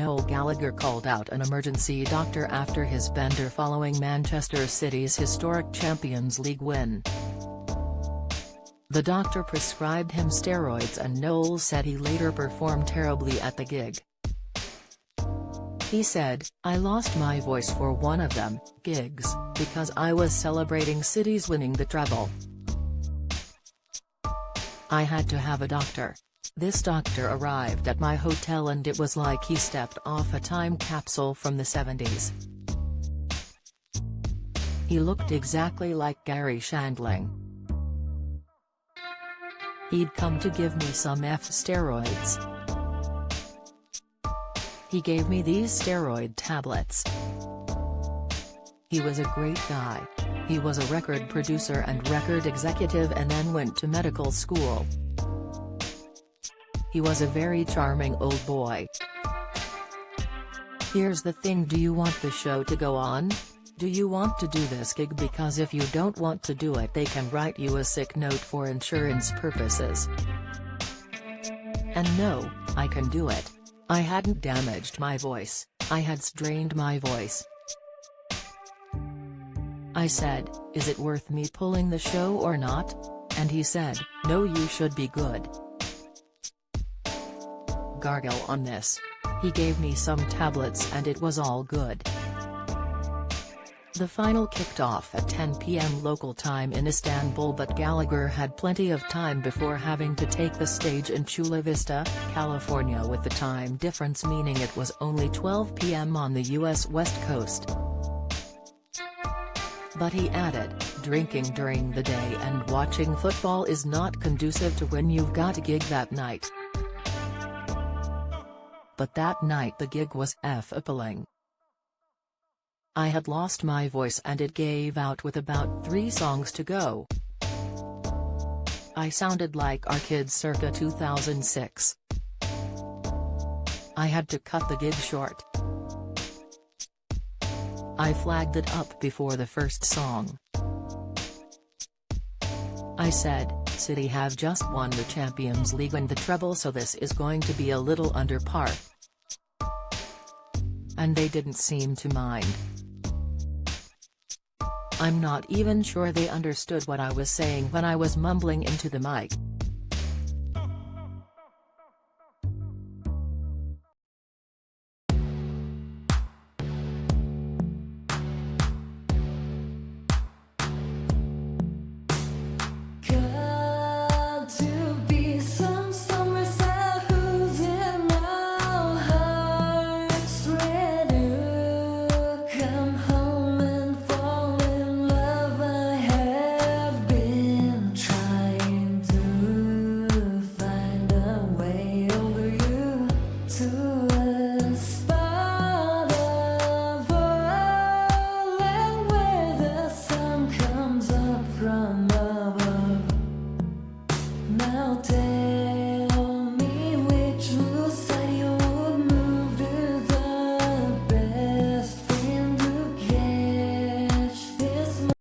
Noel Gallagher called out an emergency doctor after his bender following Manchester City's historic Champions League win. The doctor prescribed him steroids and Noel said he later performed terribly at the gig. He said, "I lost my voice for one of them, gigs, because I was celebrating City's winning the treble. I had to have a doctor. This doctor arrived at my hotel and it was like he stepped off a time capsule from the 70s. He looked exactly like Gary Shandling. He'd come to give me some steroids. He gave me these steroid tablets. He was a great guy. He was a record producer and record executive and then went to medical school. He was a very charming old boy. Here's the thing, do you want the show to go on? Do you want to do this gig? Because if you don't want to do it, they can write you a sick note for insurance purposes. And no, I can do it. I hadn't damaged my voice, I had strained my voice." I said, "Is it worth me pulling the show or not?" And he said, "No, you should be good. Gargle on this." He gave me some tablets and it was all good. The final kicked off at 10 p.m. local time in Istanbul, but Gallagher had plenty of time before having to take the stage in Chula Vista, California, with the time difference meaning it was only 12 p.m. on the U.S. West Coast. But he added, "Drinking during the day and watching football is not conducive to when you've got a gig that night." But that night the gig was appalling. I had lost my voice and it gave out with about 3 songs to go. I sounded like our kids circa 2006. I had to cut the gig short. I flagged it up before the first song. I said, "City have just won the Champions League and the treble, so this is going to be a little under par." And they didn't seem to mind. I'm not even sure they understood what I was saying when I was mumbling into the mic. Now take